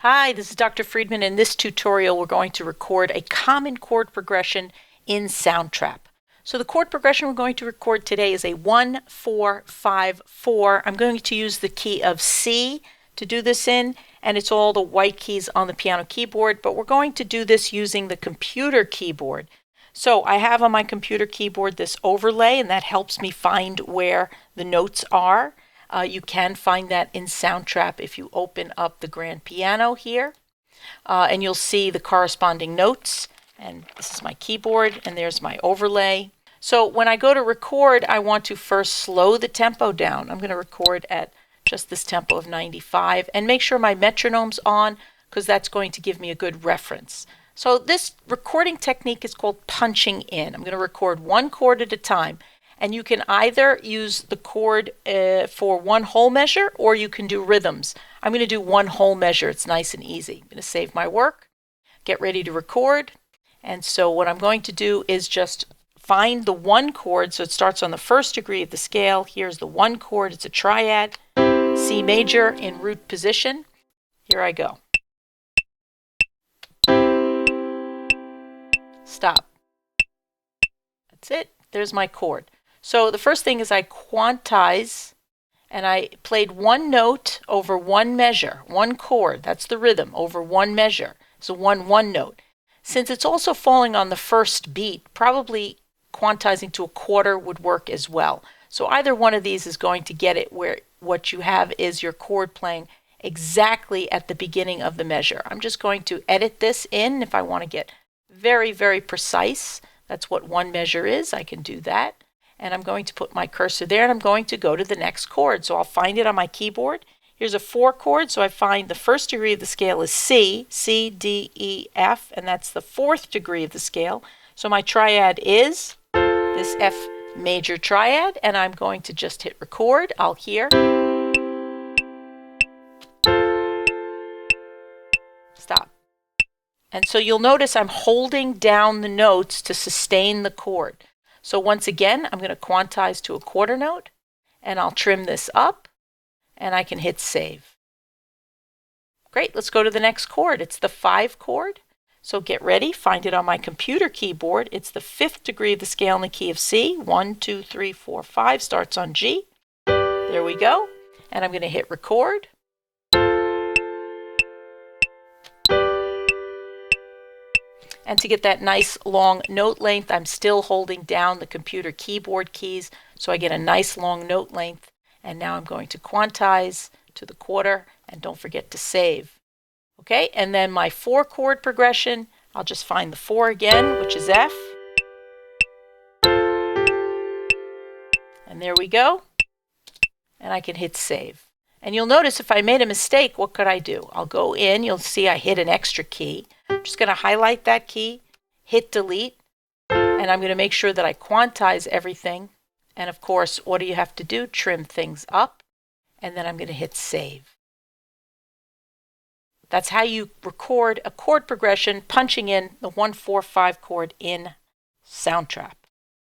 Hi, this is Dr. Friedman. In this tutorial, we're going to record a common chord progression in Soundtrap. So the chord progression we're going to record today is a 1-4-5-4. I'm going to use the key of C to do this in, and it's all the white keys on the piano keyboard, but we're going to do this using the computer keyboard. So I have on my computer keyboard this overlay, and that helps me find where the notes are. You can find that in Soundtrap if you open up the grand piano here, and you'll see the corresponding notes. And this is my keyboard, and there's my overlay. So when I go to record, I want to first slow the tempo down. I'm going to record at just this tempo of 95 and make sure my metronome's on, because that's going to give me a good reference. So this recording technique is called punching in. I'm going to record one chord at a time. And you can either use the chord for one whole measure, or you can do rhythms. I'm going to do one whole measure. It's nice and easy. I'm going to save my work, get ready to record. And so what I'm going to do is just find the one chord. So it starts on the first degree of the scale. Here's the one chord. It's a triad, C major in root position. Here I go. Stop. That's it. There's my chord. So the first thing is I quantize, and I played one note over one measure, one chord. That's the rhythm, over one measure. It's a 1-1 note. Since it's also falling on the first beat, probably quantizing to a quarter would work as well. So either one of these is going to get it where what you have is your chord playing exactly at the beginning of the measure. I'm just going to edit this in if I want to get very, very precise. That's what one measure is. I can do that. And I'm going to put my cursor there, and I'm going to go to the next chord. So I'll find it on my keyboard. Here's a 4 chord, so I find the first degree of the scale is C, C, D, E, F, and that's the 4th degree of the scale. So my triad is this F major triad, and I'm going to just hit record. I'll hear. Stop. And so you'll notice I'm holding down the notes to sustain the chord. So once again, I'm going to quantize to a quarter note, and I'll trim this up, and I can hit save. Great, let's go to the next chord. It's the 5 chord. So get ready, find it on my computer keyboard. It's the 5th degree of the scale in the key of C. 1, 2, 3, 4, 5 starts on G. There we go. And I'm going to hit record. And to get that nice long note length, I'm still holding down the computer keyboard keys, so I get a nice long note length. And now I'm going to quantize to the quarter, and don't forget to save. Okay, and then my 4 chord progression, I'll just find the 4 again, which is F. And there we go. And I can hit save. And you'll notice if I made a mistake, what could I do? I'll go in, you'll see I hit an extra key. I'm just going to highlight that key, hit delete, and I'm going to make sure that I quantize everything. And of course, what do you have to do? Trim things up, and then I'm going to hit save. That's how you record a chord progression, punching in the 1-4-5 chord in Soundtrap.